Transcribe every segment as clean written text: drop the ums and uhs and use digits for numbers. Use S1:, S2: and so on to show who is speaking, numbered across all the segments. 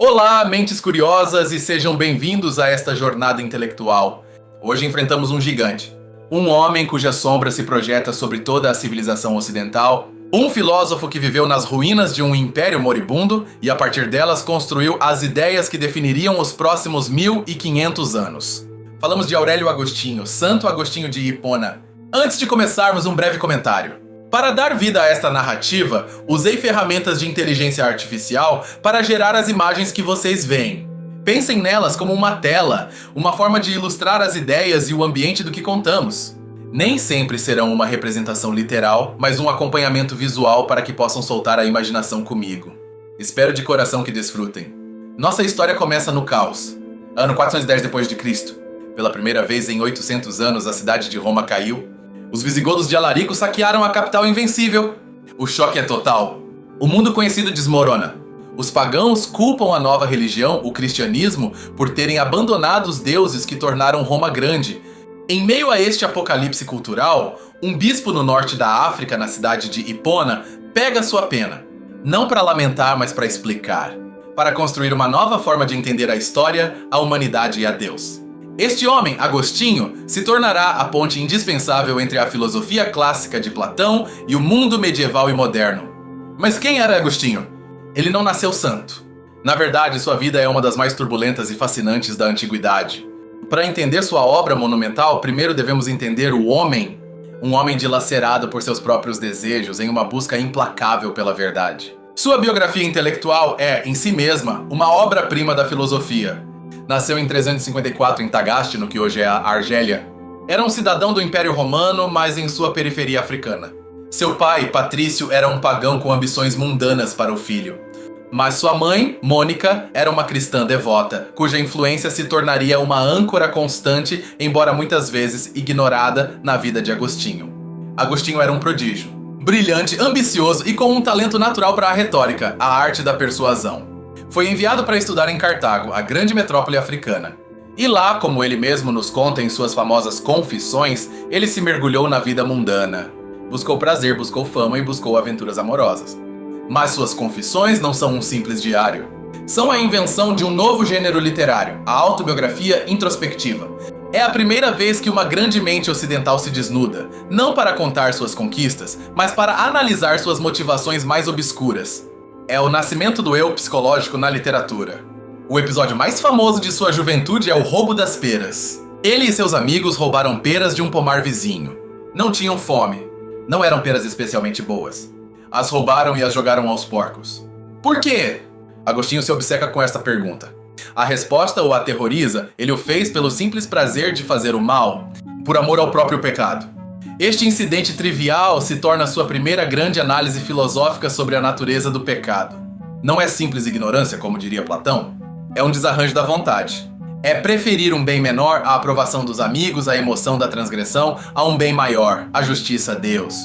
S1: Olá, mentes curiosas, e sejam bem-vindos a esta jornada intelectual. Hoje enfrentamos um gigante, um homem cuja sombra se projeta sobre toda a civilização ocidental, um filósofo que viveu nas ruínas de um império moribundo e a partir delas construiu as ideias que definiriam os próximos 1500 anos. Falamos de Aurélio Agostinho, Santo Agostinho de Hipona. Antes de começarmos, um breve comentário. Para dar vida a esta narrativa, usei ferramentas de inteligência artificial para gerar as imagens que vocês veem. Pensem nelas como uma tela, uma forma de ilustrar as ideias e o ambiente do que contamos. Nem sempre serão uma representação literal, mas um acompanhamento visual para que possam soltar a imaginação comigo. Espero de coração que desfrutem. Nossa história começa no caos. Ano 410 d.C. Pela primeira vez em 800 anos, a cidade de Roma caiu. Os visigodos de Alarico saquearam a capital invencível. O choque é total. O mundo conhecido desmorona. Os pagãos culpam a nova religião, o cristianismo, por terem abandonado os deuses que tornaram Roma grande. Em meio a este apocalipse cultural, um bispo no norte da África, na cidade de Hipona, pega sua pena. Não para lamentar, mas para explicar. Para construir uma nova forma de entender a história, a humanidade e a Deus. Este homem, Agostinho, se tornará a ponte indispensável entre a filosofia clássica de Platão e o mundo medieval e moderno. Mas quem era Agostinho? Ele não nasceu santo. Na verdade, sua vida é uma das mais turbulentas e fascinantes da antiguidade. Para entender sua obra monumental, primeiro devemos entender o homem, um homem dilacerado por seus próprios desejos em uma busca implacável pela verdade. Sua biografia intelectual é, em si mesma, uma obra-prima da filosofia. Nasceu em 354 em Tagaste, no que hoje é a Argélia. Era um cidadão do Império Romano, mas em sua periferia africana. Seu pai, Patrício, era um pagão com ambições mundanas para o filho. Mas sua mãe, Mônica, era uma cristã devota, cuja influência se tornaria uma âncora constante, embora muitas vezes ignorada na vida de Agostinho. Agostinho era um prodígio. Brilhante, ambicioso e com um talento natural para a retórica, a arte da persuasão. Foi enviado para estudar em Cartago, a grande metrópole africana. E lá, como ele mesmo nos conta em suas famosas Confissões, ele se mergulhou na vida mundana. Buscou prazer, buscou fama e buscou aventuras amorosas. Mas suas confissões não são um simples diário. São a invenção de um novo gênero literário, a autobiografia introspectiva. É a primeira vez que uma grande mente ocidental se desnuda, não para contar suas conquistas, mas para analisar suas motivações mais obscuras. É o nascimento do eu psicológico na literatura. O episódio mais famoso de sua juventude é o roubo das peras. Ele e seus amigos roubaram peras de um pomar vizinho. Não tinham fome. Não eram peras especialmente boas. As roubaram e as jogaram aos porcos. Por quê? Agostinho se obceca com esta pergunta. A resposta o aterroriza, ele o fez pelo simples prazer de fazer o mal, por amor ao próprio pecado. Este incidente trivial se torna sua primeira grande análise filosófica sobre a natureza do pecado. Não é simples ignorância, como diria Platão. É um desarranjo da vontade. É preferir um bem menor à aprovação dos amigos, à emoção da transgressão, a um bem maior, a justiça a Deus.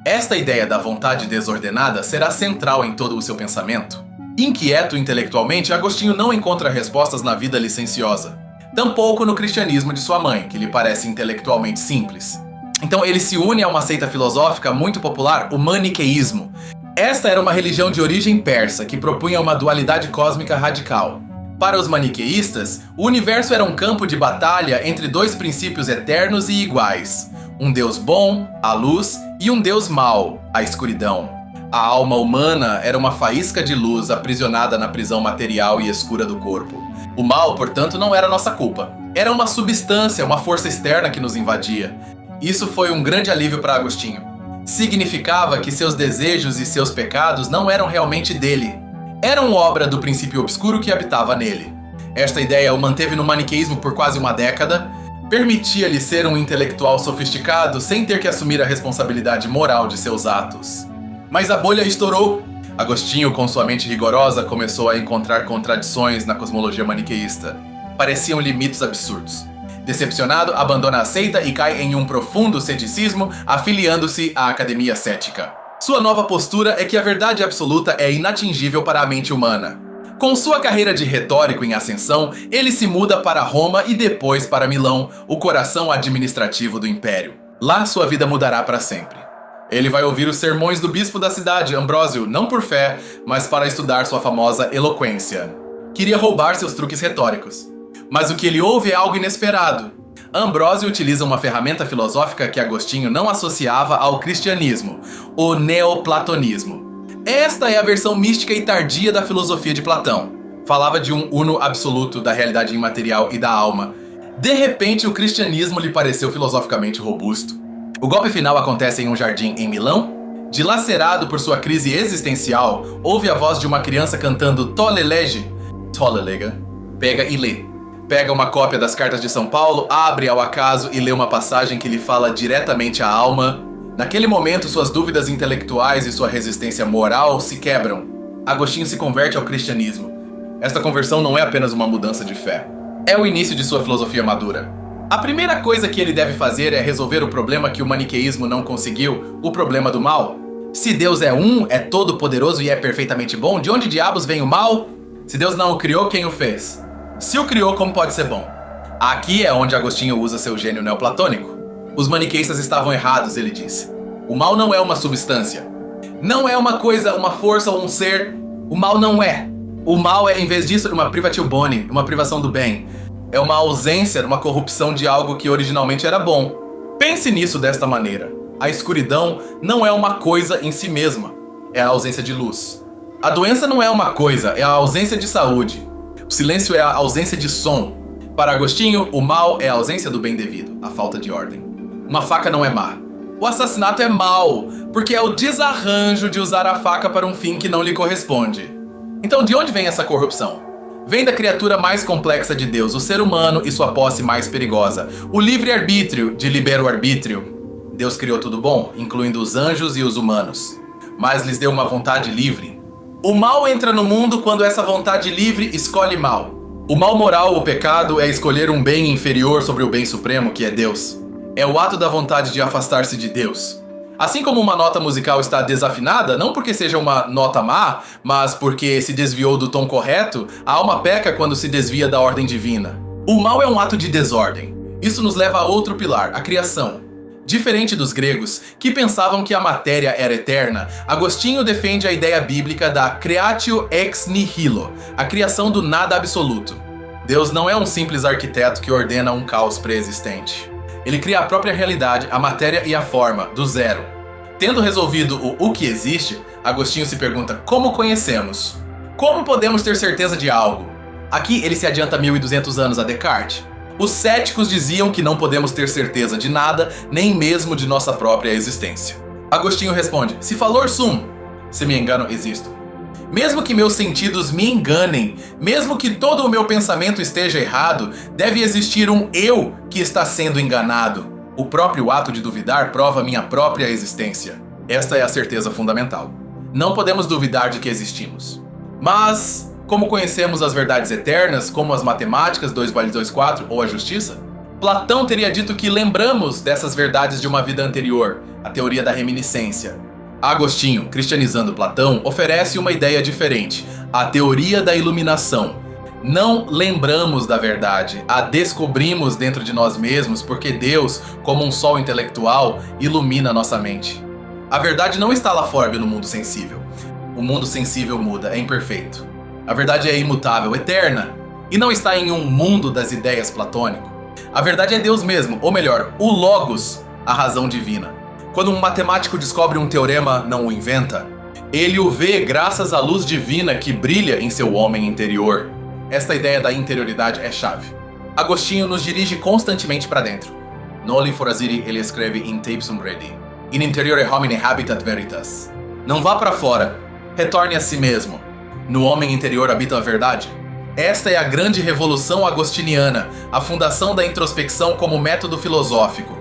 S1: Esta ideia da vontade desordenada será central em todo o seu pensamento. Inquieto intelectualmente, Agostinho não encontra respostas na vida licenciosa. Tampouco no cristianismo de sua mãe, que lhe parece intelectualmente simples. Então ele se une a uma seita filosófica muito popular, o maniqueísmo. Esta era uma religião de origem persa que propunha uma dualidade cósmica radical. Para os maniqueístas, o universo era um campo de batalha entre dois princípios eternos e iguais. Um Deus bom, a luz, e um Deus mau, a escuridão. A alma humana era uma faísca de luz aprisionada na prisão material e escura do corpo. O mal, portanto, não era nossa culpa. Era uma substância, uma força externa que nos invadia. Isso foi um grande alívio para Agostinho. Significava que seus desejos e seus pecados não eram realmente dele. Eram obra do princípio obscuro que habitava nele. Esta ideia o manteve no maniqueísmo por quase uma década, permitia-lhe ser um intelectual sofisticado sem ter que assumir a responsabilidade moral de seus atos. Mas a bolha estourou. Agostinho, com sua mente rigorosa, começou a encontrar contradições na cosmologia maniqueísta. Pareciam-lhe mitos absurdos. Decepcionado, abandona a seita e cai em um profundo ceticismo, afiliando-se à Academia Cética. Sua nova postura é que a verdade absoluta é inatingível para a mente humana. Com sua carreira de retórico em ascensão, ele se muda para Roma e depois para Milão, o coração administrativo do império. Lá sua vida mudará para sempre. Ele vai ouvir os sermões do bispo da cidade, Ambrósio, não por fé, mas para estudar sua famosa eloquência. Queria roubar seus truques retóricos. Mas o que ele ouve é algo inesperado. Ambrósio utiliza uma ferramenta filosófica que Agostinho não associava ao cristianismo, o neoplatonismo. Esta é a versão mística e tardia da filosofia de Platão. Falava de um uno absoluto da realidade imaterial e da alma. De repente, o cristianismo lhe pareceu filosoficamente robusto. O golpe final acontece em um jardim em Milão. Dilacerado por sua crise existencial, ouve a voz de uma criança cantando Tolle lege. Tolle lega. Pega e lê. Pega uma cópia das cartas de São Paulo, abre ao acaso e lê uma passagem que lhe fala diretamente à alma. Naquele momento, suas dúvidas intelectuais e sua resistência moral se quebram. Agostinho se converte ao cristianismo. Esta conversão não é apenas uma mudança de fé. É o início de sua filosofia madura. A primeira coisa que ele deve fazer é resolver o problema que o maniqueísmo não conseguiu, o problema do mal. Se Deus é um, é todo poderoso e é perfeitamente bom, de onde diabos vem o mal? Se Deus não o criou, quem o fez? Se o criou, como pode ser bom? Aqui é onde Agostinho usa seu gênio neoplatônico. Os maniqueístas estavam errados, ele disse. O mal não é uma substância. Não é uma coisa, uma força ou um ser. O mal não é. O mal é, em vez disso, uma privatio boni, uma privação do bem. É uma ausência, uma corrupção de algo que originalmente era bom. Pense nisso desta maneira. A escuridão não é uma coisa em si mesma. É a ausência de luz. A doença não é uma coisa, é a ausência de saúde. O silêncio é a ausência de som. Para Agostinho, o mal é a ausência do bem devido, a falta de ordem. Uma faca não é má. O assassinato é mau, porque é o desarranjo de usar a faca para um fim que não lhe corresponde. Então, de onde vem essa corrupção? Vem da criatura mais complexa de Deus, o ser humano e sua posse mais perigosa, o livre-arbítrio de libero-arbítrio. Deus criou tudo bom, incluindo os anjos e os humanos, mas lhes deu uma vontade livre. O mal entra no mundo quando essa vontade livre escolhe mal. O mal moral, o pecado, é escolher um bem inferior sobre o bem supremo, que é Deus. É o ato da vontade de afastar-se de Deus. Assim como uma nota musical está desafinada, não porque seja uma nota má, mas porque se desviou do tom correto, a alma peca quando se desvia da ordem divina. O mal é um ato de desordem. Isso nos leva a outro pilar, a criação. Diferente dos gregos, que pensavam que a matéria era eterna, Agostinho defende a ideia bíblica da creatio ex nihilo, a criação do nada absoluto. Deus não é um simples arquiteto que ordena um caos pré-existente. Ele cria a própria realidade, a matéria e a forma, do zero. Tendo resolvido o que existe, Agostinho se pergunta como conhecemos. Como podemos ter certeza de algo? Aqui ele se adianta 1200 anos a Descartes. Os céticos diziam que não podemos ter certeza de nada, nem mesmo de nossa própria existência. Agostinho responde, se falor sum, se me engano, existo. Mesmo que meus sentidos me enganem, mesmo que todo o meu pensamento esteja errado, deve existir um eu que está sendo enganado. O próprio ato de duvidar prova minha própria existência. Esta é a certeza fundamental. Não podemos duvidar de que existimos. Mas como conhecemos as verdades eternas, como as matemáticas 2 × 2 = 4 ou a justiça? Platão teria dito que lembramos dessas verdades de uma vida anterior, a teoria da reminiscência. Agostinho, cristianizando Platão, oferece uma ideia diferente, a teoria da iluminação. Não lembramos da verdade, a descobrimos dentro de nós mesmos porque Deus, como um sol intelectual, ilumina nossa mente. A verdade não está lá fora no mundo sensível. O mundo sensível muda, é imperfeito. A verdade é imutável, eterna, e não está em um mundo das ideias platônico. A verdade é Deus mesmo, ou melhor, o Logos, a razão divina. Quando um matemático descobre um teorema, não o inventa. Ele o vê graças à luz divina que brilha em seu homem interior. Esta ideia da interioridade é chave. Agostinho nos dirige constantemente para dentro. Noli forasiri, ele escreve in Tepsum Redi. In interiore homine habitat veritas. Não vá para fora, retorne a si mesmo. No homem interior habita a verdade. Esta é a grande revolução agostiniana, a fundação da introspecção como método filosófico.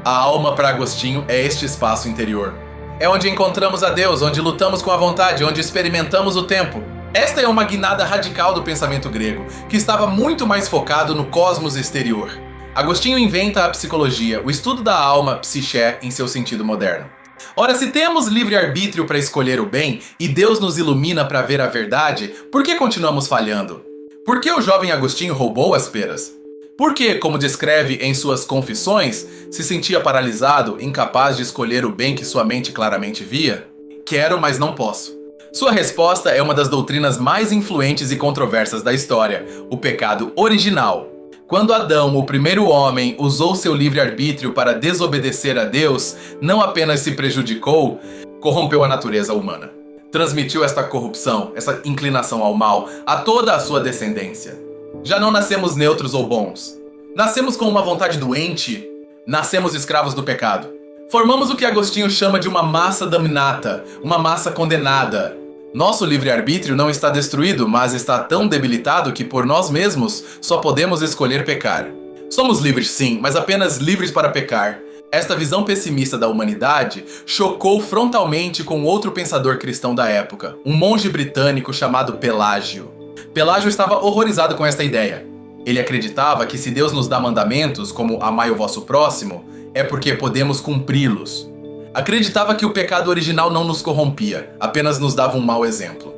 S1: A alma para Agostinho é este espaço interior. É onde encontramos a Deus, onde lutamos com a vontade, onde experimentamos o tempo. Esta é uma guinada radical do pensamento grego, que estava muito mais focado no cosmos exterior. Agostinho inventa a psicologia, o estudo da alma, psiché, em seu sentido moderno. Ora, se temos livre-arbítrio para escolher o bem e Deus nos ilumina para ver a verdade, por que continuamos falhando? Por que o jovem Agostinho roubou as peras? Por que, como descreve em suas Confissões, se sentia paralisado, incapaz de escolher o bem que sua mente claramente via? Quero, mas não posso. Sua resposta é uma das doutrinas mais influentes e controversas da história: o pecado original. Quando Adão, o primeiro homem, usou seu livre-arbítrio para desobedecer a Deus, não apenas se prejudicou, corrompeu a natureza humana. Transmitiu esta corrupção, essa inclinação ao mal, a toda a sua descendência. Já não nascemos neutros ou bons. Nascemos com uma vontade doente. Nascemos escravos do pecado. Formamos o que Agostinho chama de uma massa damnata, uma massa condenada. Nosso livre-arbítrio não está destruído, mas está tão debilitado que por nós mesmos só podemos escolher pecar. Somos livres sim, mas apenas livres para pecar. Esta visão pessimista da humanidade chocou frontalmente com outro pensador cristão da época, um monge britânico chamado Pelágio. Pelágio estava horrorizado com esta ideia. Ele acreditava que se Deus nos dá mandamentos, como amai o vosso próximo, é porque podemos cumpri-los. Acreditava que o pecado original não nos corrompia, apenas nos dava um mau exemplo.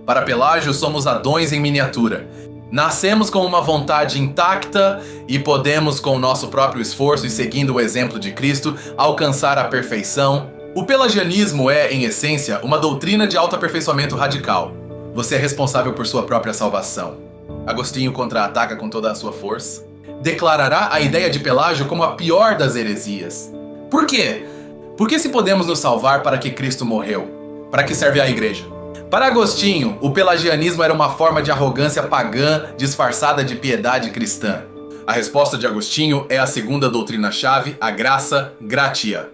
S1: Para Pelágio, somos Adões em miniatura. Nascemos com uma vontade intacta e podemos, com o nosso próprio esforço e seguindo o exemplo de Cristo, alcançar a perfeição. O pelagianismo é, em essência, uma doutrina de autoaperfeiçoamento radical. Você é responsável por sua própria salvação. Agostinho contra-ataca com toda a sua força. Declarará a ideia de Pelágio como a pior das heresias. Por quê? Porque se podemos nos salvar, para que Cristo morreu? Para que serve a igreja? Para Agostinho, o pelagianismo era uma forma de arrogância pagã disfarçada de piedade cristã. A resposta de Agostinho é a segunda doutrina-chave, a graça gratia.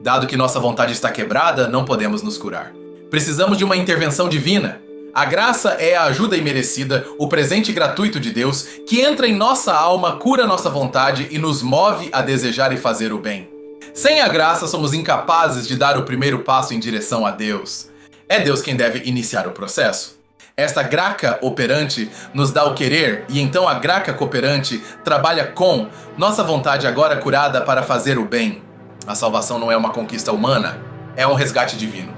S1: Dado que nossa vontade está quebrada, não podemos nos curar. Precisamos de uma intervenção divina. A graça é a ajuda imerecida, o presente gratuito de Deus, que entra em nossa alma, cura nossa vontade e nos move a desejar e fazer o bem. Sem a graça, somos incapazes de dar o primeiro passo em direção a Deus. É Deus quem deve iniciar o processo. Esta graca operante nos dá o querer, e então a graca cooperante trabalha com nossa vontade agora curada para fazer o bem. A salvação não é uma conquista humana, é um resgate divino.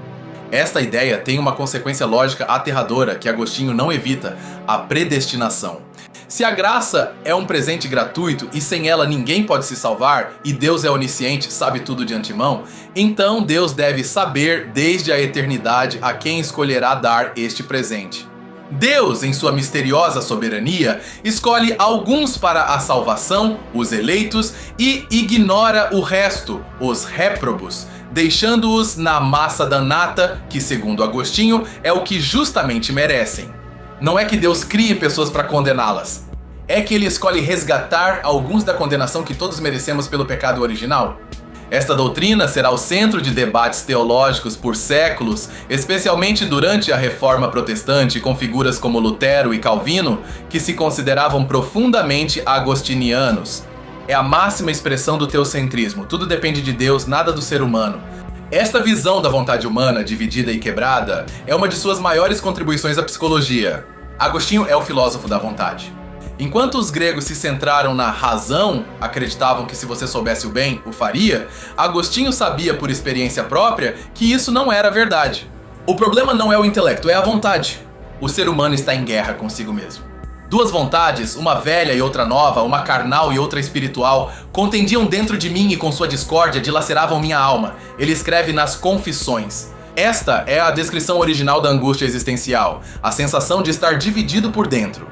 S1: Esta ideia tem uma consequência lógica aterradora que Agostinho não evita: a predestinação. Se a graça é um presente gratuito e sem ela ninguém pode se salvar, e Deus é onisciente, sabe tudo de antemão, então Deus deve saber desde a eternidade a quem escolherá dar este presente. Deus, em sua misteriosa soberania, escolhe alguns para a salvação, os eleitos, e ignora o resto, os réprobos, deixando-os na massa danata, que, segundo Agostinho, é o que justamente merecem. Não é que Deus crie pessoas para condená-las. É que ele escolhe resgatar alguns da condenação que todos merecemos pelo pecado original. Esta doutrina será o centro de debates teológicos por séculos, especialmente durante a Reforma Protestante, com figuras como Lutero e Calvino, que se consideravam profundamente agostinianos. É a máxima expressão do teocentrismo. Tudo depende de Deus, nada do ser humano. Esta visão da vontade humana, dividida e quebrada, é uma de suas maiores contribuições à psicologia. Agostinho é o filósofo da vontade. Enquanto os gregos se centraram na razão, acreditavam que se você soubesse o bem, o faria, Agostinho sabia por experiência própria que isso não era verdade. O problema não é o intelecto, é a vontade. O ser humano está em guerra consigo mesmo. Duas vontades, uma velha e outra nova, uma carnal e outra espiritual, contendiam dentro de mim e com sua discórdia dilaceravam minha alma. Ele escreve nas Confissões. Esta é a descrição original da angústia existencial, a sensação de estar dividido por dentro.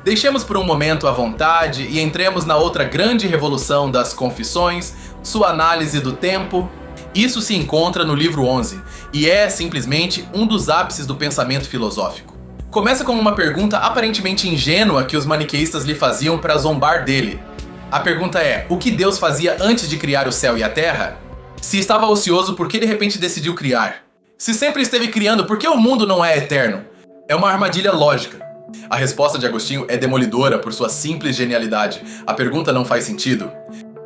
S1: Deixemos por um momento a vontade e entremos na outra grande revolução das Confissões, sua análise do tempo. Isso se encontra no livro 11 e é simplesmente um dos ápices do pensamento filosófico. Começa com uma pergunta aparentemente ingênua que os maniqueístas lhe faziam para zombar dele. A pergunta é: o que Deus fazia antes de criar o céu e a terra? Se estava ocioso, por que de repente decidiu criar? Se sempre esteve criando, por que o mundo não é eterno? É uma armadilha lógica. A resposta de Agostinho é demolidora por sua simples genialidade. A pergunta não faz sentido.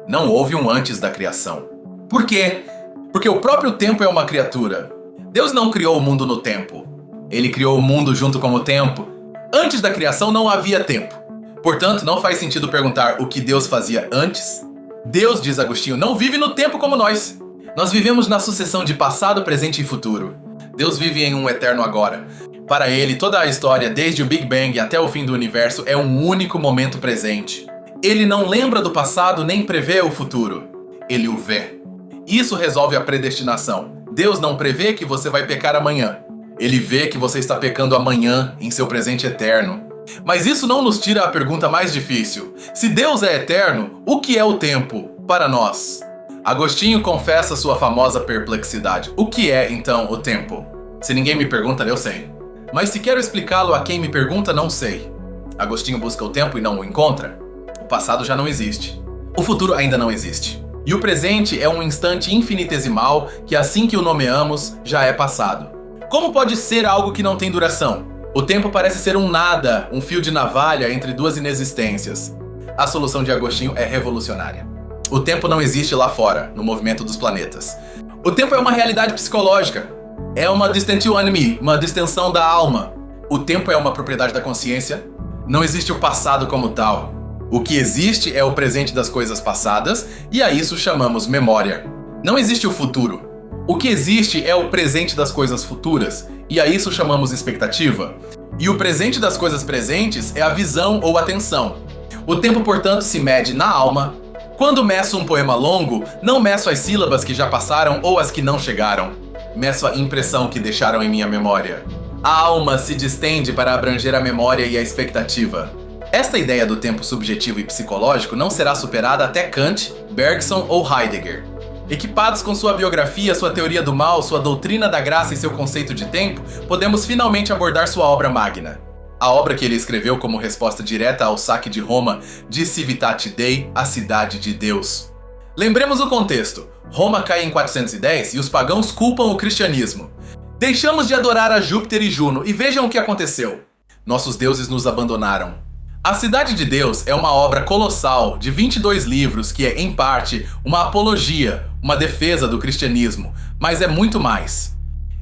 S1: Não houve um antes da criação. Por quê? Porque o próprio tempo é uma criatura. Deus não criou o mundo no tempo. Ele criou o mundo junto com o tempo. Antes da criação não havia tempo. Portanto, não faz sentido perguntar o que Deus fazia antes. Deus, diz Agostinho, não vive no tempo como nós. Nós vivemos na sucessão de passado, presente e futuro. Deus vive em um eterno agora. Para ele, toda a história, desde o Big Bang até o fim do universo, é um único momento presente. Ele não lembra do passado nem prevê o futuro. Ele o vê. Isso resolve a predestinação. Deus não prevê que você vai pecar amanhã. Ele vê que você está pecando amanhã em seu presente eterno. Mas isso não nos tira a pergunta mais difícil. Se Deus é eterno, o que é o tempo para nós? Agostinho confessa sua famosa perplexidade. O que é, então, o tempo? Se ninguém me pergunta, eu sei. Mas se quero explicá-lo a quem me pergunta, não sei. Agostinho busca o tempo e não o encontra? O passado já não existe. O futuro ainda não existe. E o presente é um instante infinitesimal que, assim que o nomeamos, já é passado. Como pode ser algo que não tem duração? O tempo parece ser um nada, um fio de navalha entre duas inexistências. A solução de Agostinho é revolucionária. O tempo não existe lá fora, no movimento dos planetas. O tempo é uma realidade psicológica. É uma distentio animi, uma distensão da alma. O tempo é uma propriedade da consciência. Não existe o passado como tal. O que existe é o presente das coisas passadas, e a isso chamamos memória. Não existe o futuro. O que existe é o presente das coisas futuras, e a isso chamamos expectativa. E o presente das coisas presentes é a visão ou atenção. O tempo, portanto, se mede na alma. Quando meço um poema longo, não meço as sílabas que já passaram ou as que não chegaram. Meço a impressão que deixaram em minha memória. A alma se distende para abranger a memória e a expectativa. Esta ideia do tempo subjetivo e psicológico não será superada até Kant, Bergson ou Heidegger. Equipados com sua biografia, sua teoria do mal, sua doutrina da graça e seu conceito de tempo, podemos finalmente abordar sua obra magna. A obra que ele escreveu como resposta direta ao saque de Roma, de Civitate Dei, a cidade de Deus. Lembremos o contexto. Roma cai em 410 e os pagãos culpam o cristianismo. Deixamos de adorar a Júpiter e Juno e vejam o que aconteceu. Nossos deuses nos abandonaram. A Cidade de Deus é uma obra colossal de 22 livros que é, em parte, uma apologia, uma defesa do cristianismo, mas é muito mais.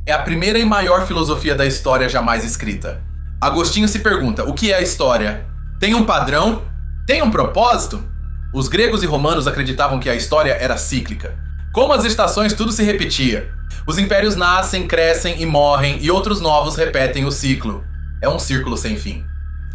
S1: É a primeira e maior filosofia da história jamais escrita. Agostinho se pergunta, o que é a história? Tem um padrão? Tem um propósito? Os gregos e romanos acreditavam que a história era cíclica. Como as estações, tudo se repetia. Os impérios nascem, crescem e morrem, e outros novos repetem o ciclo. É um círculo sem fim.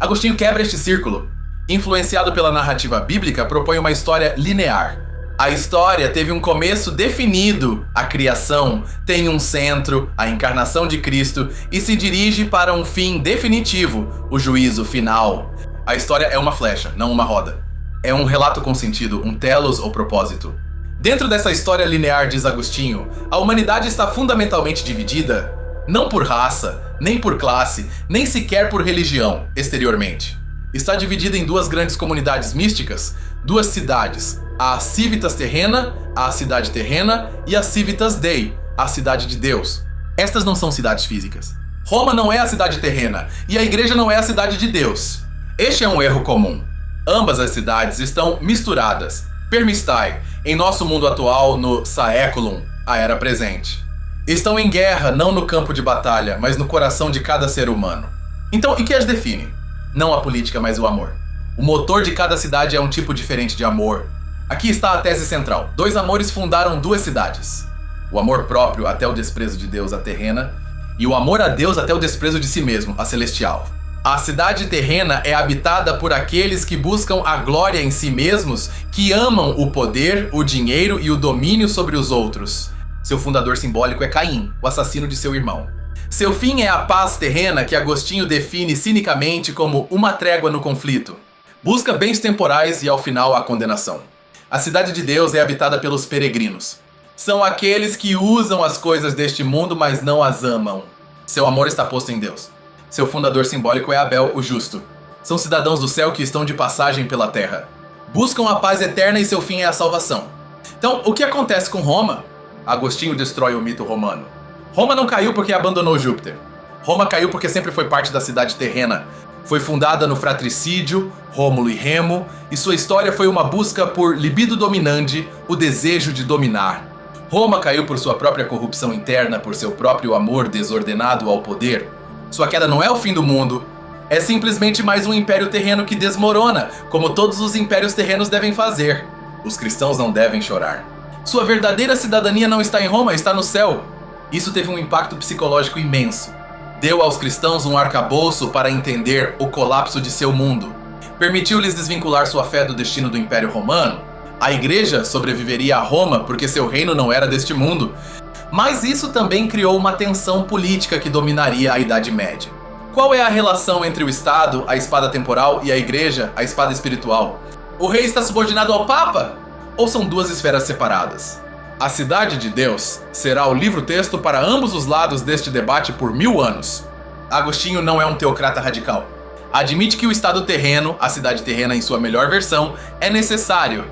S1: Agostinho quebra este círculo. Influenciado pela narrativa bíblica, propõe uma história linear. A história teve um começo definido, a criação tem um centro, a encarnação de Cristo, e se dirige para um fim definitivo, o juízo final. A história é uma flecha, não uma roda. É um relato com sentido, um telos ou propósito. Dentro dessa história linear, diz Agostinho, a humanidade está fundamentalmente dividida, não por raça, nem por classe, nem sequer por religião, exteriormente. Está dividida em duas grandes comunidades místicas, duas cidades, a Civitas Terrena, a cidade terrena, e a Civitas Dei, a cidade de Deus. Estas não são cidades físicas. Roma não é a cidade terrena, e a igreja não é a cidade de Deus. Este é um erro comum. Ambas as cidades estão misturadas, permistai, em nosso mundo atual, no saeculum, a era presente. Estão em guerra não no campo de batalha, mas no coração de cada ser humano. Então, o que as define? Não a política, mas o amor. O motor de cada cidade é um tipo diferente de amor. Aqui está a tese central. Dois amores fundaram duas cidades. O amor próprio até o desprezo de Deus, a terrena, e o amor a Deus até o desprezo de si mesmo, a celestial. A cidade terrena é habitada por aqueles que buscam a glória em si mesmos, que amam o poder, o dinheiro e o domínio sobre os outros. Seu fundador simbólico é Caim, o assassino de seu irmão. Seu fim é a paz terrena que Agostinho define cinicamente como uma trégua no conflito. Busca bens temporais e ao final a condenação. A cidade de Deus é habitada pelos peregrinos. São aqueles que usam as coisas deste mundo, mas não as amam. Seu amor está posto em Deus. Seu fundador simbólico é Abel, o justo. São cidadãos do céu que estão de passagem pela terra. Buscam a paz eterna e seu fim é a salvação. Então, o que acontece com Roma? Agostinho destrói o mito romano. Roma não caiu porque abandonou Júpiter. Roma caiu porque sempre foi parte da cidade terrena. Foi fundada no fratricídio, Rômulo e Remo, e sua história foi uma busca por libido dominandi, o desejo de dominar. Roma caiu por sua própria corrupção interna, por seu próprio amor desordenado ao poder. Sua queda não é o fim do mundo, é simplesmente mais um império terreno que desmorona, como todos os impérios terrenos devem fazer. Os cristãos não devem chorar. Sua verdadeira cidadania não está em Roma, está no céu. Isso teve um impacto psicológico imenso. Deu aos cristãos um arcabouço para entender o colapso de seu mundo. Permitiu-lhes desvincular sua fé do destino do Império Romano. A igreja sobreviveria a Roma porque seu reino não era deste mundo. Mas isso também criou uma tensão política que dominaria a Idade Média. Qual é a relação entre o Estado, a espada temporal, e a Igreja, a espada espiritual? O rei está subordinado ao Papa? Ou são duas esferas separadas? A Cidade de Deus será o livro-texto para ambos os lados deste debate por 1000 anos. Agostinho não é um teocrata radical. Admite que o estado terreno, a cidade terrena em sua melhor versão, é necessário.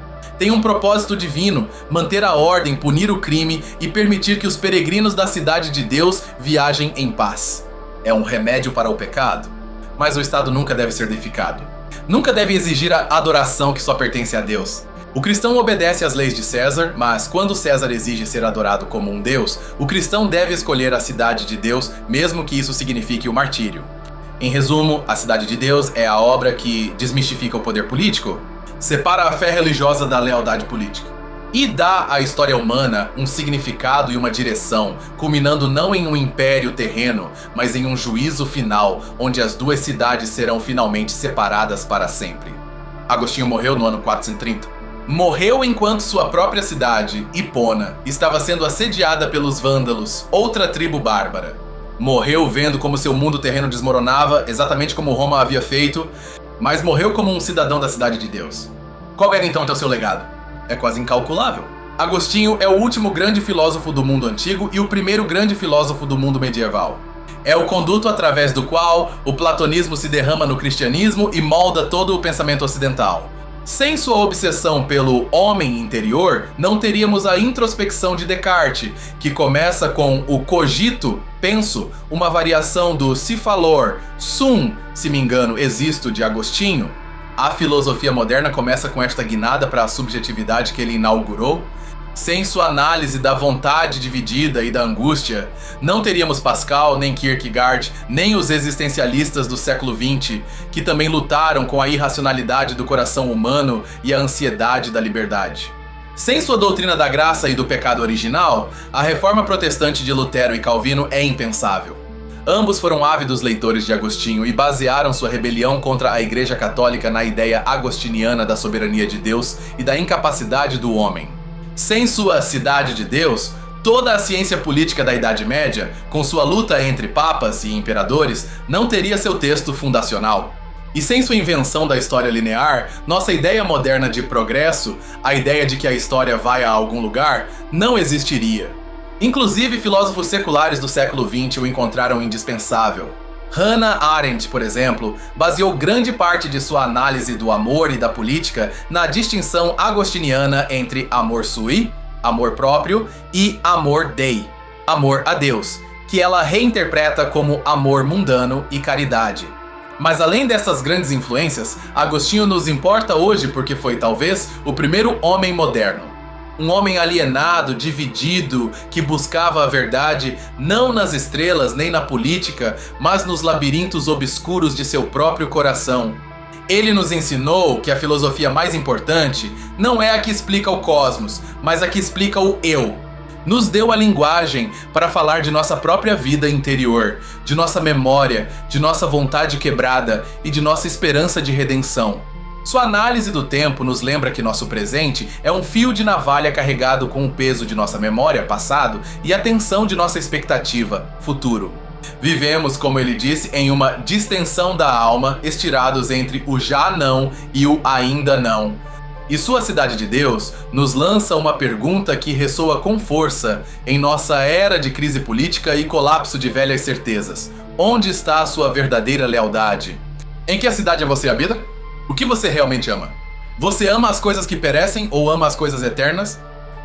S1: Tem um propósito divino, manter a ordem, punir o crime e permitir que os peregrinos da Cidade de Deus viajem em paz. É um remédio para o pecado, mas o estado nunca deve ser deificado. Nunca deve exigir a adoração que só pertence a Deus. O cristão obedece às leis de César, mas quando César exige ser adorado como um deus, o cristão deve escolher a cidade de Deus, mesmo que isso signifique o martírio. Em resumo, a Cidade de Deus é a obra que desmistifica o poder político, separa a fé religiosa da lealdade política e dá à história humana um significado e uma direção, culminando não em um império terreno, mas em um juízo final, onde as duas cidades serão finalmente separadas para sempre. Agostinho morreu no ano 430. Morreu enquanto sua própria cidade, Hipona, estava sendo assediada pelos vândalos, outra tribo bárbara. Morreu vendo como seu mundo terreno desmoronava, exatamente como Roma havia feito, mas morreu como um cidadão da Cidade de Deus. Qual era então o seu legado? É quase incalculável. Agostinho é o último grande filósofo do mundo antigo e o primeiro grande filósofo do mundo medieval. É o conduto através do qual o platonismo se derrama no cristianismo e molda todo o pensamento ocidental. Sem sua obsessão pelo homem interior, não teríamos a introspecção de Descartes, que começa com o cogito, penso, uma variação do si falor, sum, se me engano, existo, de Agostinho. A filosofia moderna começa com esta guinada para a subjetividade que ele inaugurou. Sem sua análise da vontade dividida e da angústia, não teríamos Pascal, nem Kierkegaard, nem os existencialistas do século XX, que também lutaram com a irracionalidade do coração humano e a ansiedade da liberdade. Sem sua doutrina da graça e do pecado original, a reforma protestante de Lutero e Calvino é impensável. Ambos foram ávidos leitores de Agostinho e basearam sua rebelião contra a Igreja Católica na ideia agostiniana da soberania de Deus e da incapacidade do homem. Sem sua Cidade de Deus, toda a ciência política da Idade Média, com sua luta entre papas e imperadores, não teria seu texto fundacional. E sem sua invenção da história linear, nossa ideia moderna de progresso, a ideia de que a história vai a algum lugar, não existiria. Inclusive, filósofos seculares do século XX o encontraram indispensável. Hannah Arendt, por exemplo, baseou grande parte de sua análise do amor e da política na distinção agostiniana entre amor sui, amor próprio, e amor dei, amor a Deus, que ela reinterpreta como amor mundano e caridade. Mas além dessas grandes influências, Agostinho nos importa hoje porque foi talvez o primeiro homem moderno. Um homem alienado, dividido, que buscava a verdade não nas estrelas nem na política, mas nos labirintos obscuros de seu próprio coração. Ele nos ensinou que a filosofia mais importante não é a que explica o cosmos, mas a que explica o eu. Nos deu a linguagem para falar de nossa própria vida interior, de nossa memória, de nossa vontade quebrada e de nossa esperança de redenção. Sua análise do tempo nos lembra que nosso presente é um fio de navalha carregado com o peso de nossa memória, passado, e a tensão de nossa expectativa, futuro. Vivemos, como ele disse, em uma distensão da alma, estirados entre o já não e o ainda não. E sua Cidade de Deus nos lança uma pergunta que ressoa com força em nossa era de crise política e colapso de velhas certezas. Onde está a sua verdadeira lealdade? Em que cidade você habita? O que você realmente ama? Você ama as coisas que perecem ou ama as coisas eternas?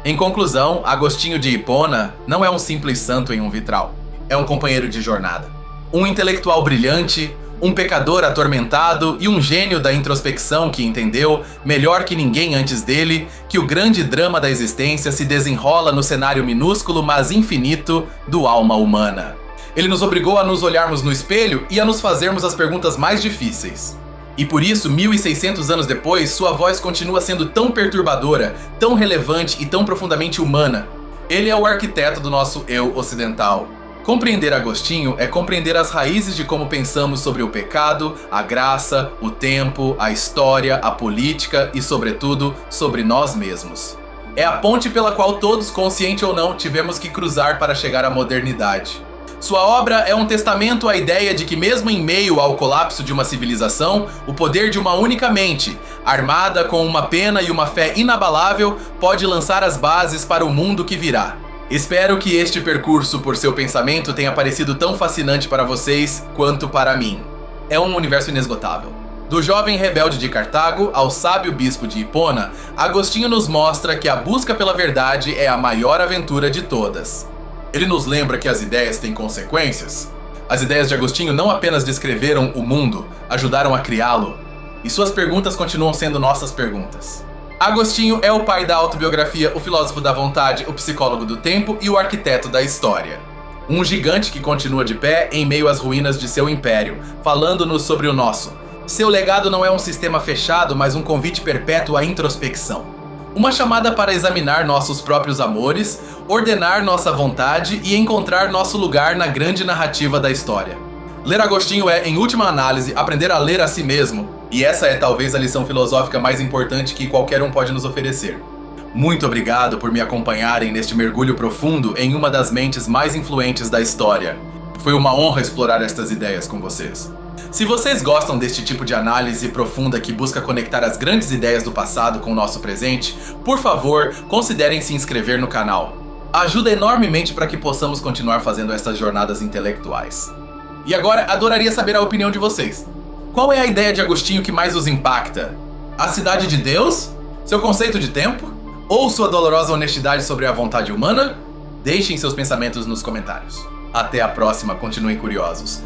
S1: Em conclusão, Agostinho de Hipona não é um simples santo em um vitral. É um companheiro de jornada. Um intelectual brilhante, um pecador atormentado e um gênio da introspecção que entendeu, melhor que ninguém antes dele, que o grande drama da existência se desenrola no cenário minúsculo, mas infinito, do alma humana. Ele nos obrigou a nos olharmos no espelho e a nos fazermos as perguntas mais difíceis. E por isso, 1600 anos depois, sua voz continua sendo tão perturbadora, tão relevante e tão profundamente humana. Ele é o arquiteto do nosso eu ocidental. Compreender Agostinho é compreender as raízes de como pensamos sobre o pecado, a graça, o tempo, a história, a política e, sobretudo, sobre nós mesmos. É a ponte pela qual todos, consciente ou não, tivemos que cruzar para chegar à modernidade. Sua obra é um testamento à ideia de que mesmo em meio ao colapso de uma civilização, o poder de uma única mente, armada com uma pena e uma fé inabalável, pode lançar as bases para o mundo que virá. Espero que este percurso por seu pensamento tenha parecido tão fascinante para vocês quanto para mim. É um universo inesgotável. Do jovem rebelde de Cartago ao sábio bispo de Hipona, Agostinho nos mostra que a busca pela verdade é a maior aventura de todas. Ele nos lembra que as ideias têm consequências. As ideias de Agostinho não apenas descreveram o mundo, ajudaram a criá-lo. E suas perguntas continuam sendo nossas perguntas. Agostinho é o pai da autobiografia, o filósofo da vontade, o psicólogo do tempo e o arquiteto da história. Um gigante que continua de pé em meio às ruínas de seu império, falando-nos sobre o nosso. Seu legado não é um sistema fechado, mas um convite perpétuo à introspecção. Uma chamada para examinar nossos próprios amores, ordenar nossa vontade e encontrar nosso lugar na grande narrativa da história. Ler Agostinho é, em última análise, aprender a ler a si mesmo. E essa é talvez a lição filosófica mais importante que qualquer um pode nos oferecer. Muito obrigado por me acompanharem neste mergulho profundo em uma das mentes mais influentes da história. Foi uma honra explorar estas ideias com vocês. Se vocês gostam deste tipo de análise profunda que busca conectar as grandes ideias do passado com o nosso presente, por favor, considerem se inscrever no canal. Ajuda enormemente para que possamos continuar fazendo estas jornadas intelectuais. E agora, adoraria saber a opinião de vocês. Qual é a ideia de Agostinho que mais os impacta? A cidade de Deus? Seu conceito de tempo? Ou sua dolorosa honestidade sobre a vontade humana? Deixem seus pensamentos nos comentários. Até a próxima, continuem curiosos.